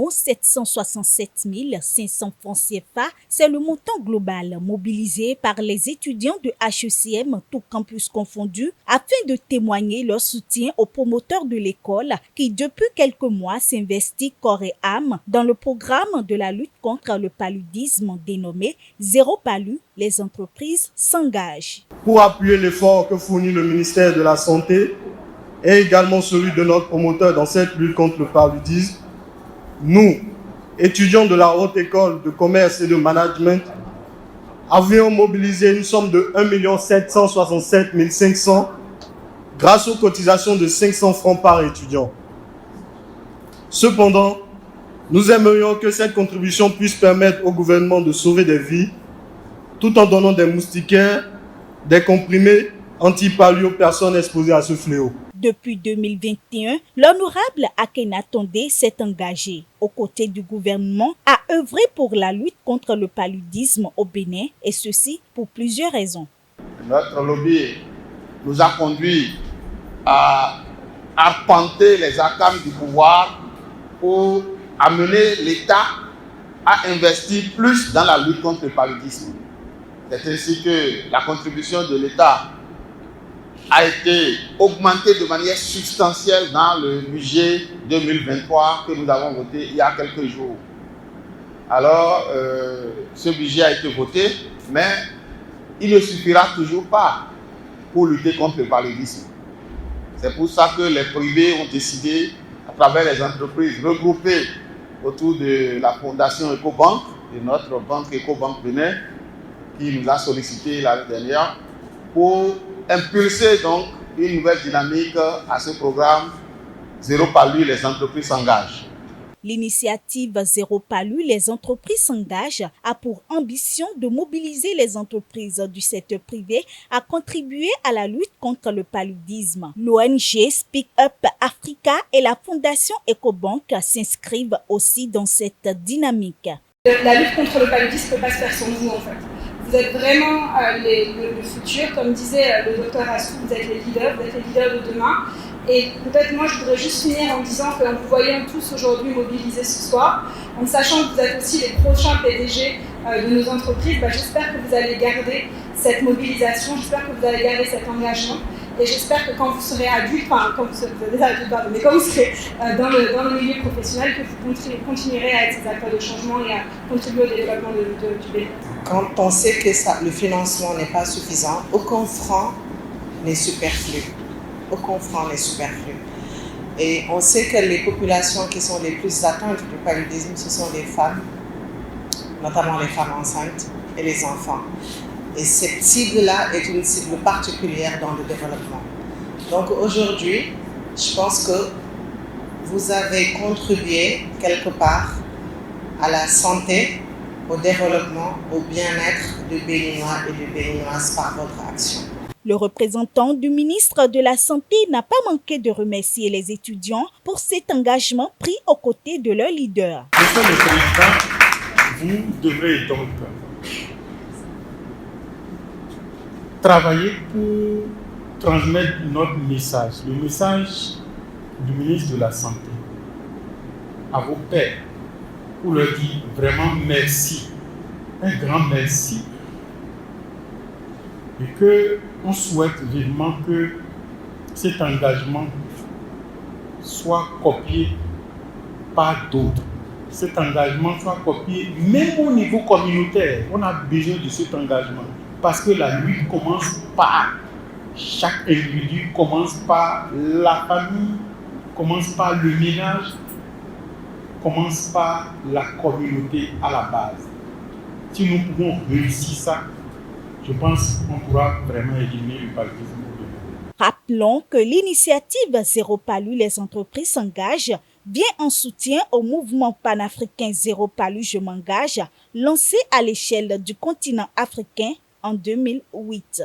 767 500 francs CFA, c'est le montant global mobilisé par les étudiants de HECM, tout campus confondu, afin de témoigner leur soutien aux promoteurs de l'école qui, depuis quelques mois, s'investit corps et âme dans le programme de la lutte contre le paludisme dénommé Zéro Palu. Les entreprises s'engagent. Pour appuyer l'effort que fournit le ministère de la Santé et également celui de notre promoteur dans cette lutte contre le paludisme, nous, étudiants de la Haute École de Commerce et de Management, avions mobilisé une somme de 1 767 500 grâce aux cotisations de 500 francs par étudiant. Cependant, nous aimerions que cette contribution puisse permettre au gouvernement de sauver des vies tout en donnant des moustiquaires, des comprimés anti-palu aux personnes exposées à ce fléau. Depuis 2021, l'honorable Akhenaton s'est engagé aux côtés du gouvernement à œuvrer pour la lutte contre le paludisme au Bénin, et ceci pour plusieurs raisons. Notre lobby nous a conduit à arpenter les arcanes du pouvoir pour amener l'État à investir plus dans la lutte contre le paludisme. C'est ainsi que la contribution de l'État a été augmentée de manière substantielle dans le budget 2023 que nous avons voté il y a quelques jours. Alors, ce budget a été voté, mais il ne suffira toujours pas pour lutter contre le paludisme. C'est pour ça que les privés ont décidé, à travers les entreprises regroupées autour de la fondation Ecobank, de notre banque Ecobank Bénin, qui nous a sollicité l'année dernière, pour impulser donc une nouvelle dynamique à ce programme Zéro Palu, les entreprises s'engagent. L'initiative Zéro Palu, les entreprises s'engagent a pour ambition de mobiliser les entreprises du secteur privé à contribuer à la lutte contre le paludisme. L'ONG Speak Up Africa et la fondation Ecobank s'inscrivent aussi dans cette dynamique. La lutte contre le paludisme ne peut pas se faire sans vous en fait. Vous êtes vraiment le futur, comme disait le docteur Assou, vous êtes les leaders de demain. Et peut-être moi je voudrais juste finir en disant qu'en vous voyant tous aujourd'hui mobilisés ce soir, en sachant que vous êtes aussi les prochains PDG de nos entreprises, j'espère que vous allez garder cette mobilisation, j'espère que vous allez garder cet engagement. Et j'espère que quand vous serez adulte, enfin quand vous serez déjà adulte, pardon, mais quand vous serez dans le milieu professionnel, que vous continuerez à être ces acteurs de changement et à contribuer au développement du Bénin. Quand on sait que le financement n'est pas suffisant, aucun franc n'est superflu. Aucun franc n'est superflu. Et on sait que les populations qui sont les plus atteintes du paludisme, ce sont les femmes, notamment les femmes enceintes et les enfants. Et cette cible-là est une cible particulière dans le développement. Donc aujourd'hui, je pense que vous avez contribué quelque part à la santé, au développement, au bien-être de Béninois et de Béninoises par votre action. Le représentant du ministre de la Santé n'a pas manqué de remercier les étudiants pour cet engagement pris aux côtés de leur leader. Monsieur le Président, vous devrez donc travailler pour transmettre notre message, le message du ministre de la Santé à vos pairs, pour leur dire vraiment merci, un grand merci, et qu'on souhaite vivement que cet engagement soit copié par d'autres. Cet engagement soit copié même au niveau communautaire. On a besoin de cet engagement parce que la lutte commence par chaque individu, commence par la famille, commence par le ménage, commence par la communauté à la base. Si nous pouvons réussir ça, je pense qu'on pourra vraiment éliminer le paludisme. Rappelons que l'initiative Zéro Palu, les entreprises s'engagent, vient en soutien au mouvement panafricain Zéro Palu, je m'engage, lancé à l'échelle du continent africain en 2008.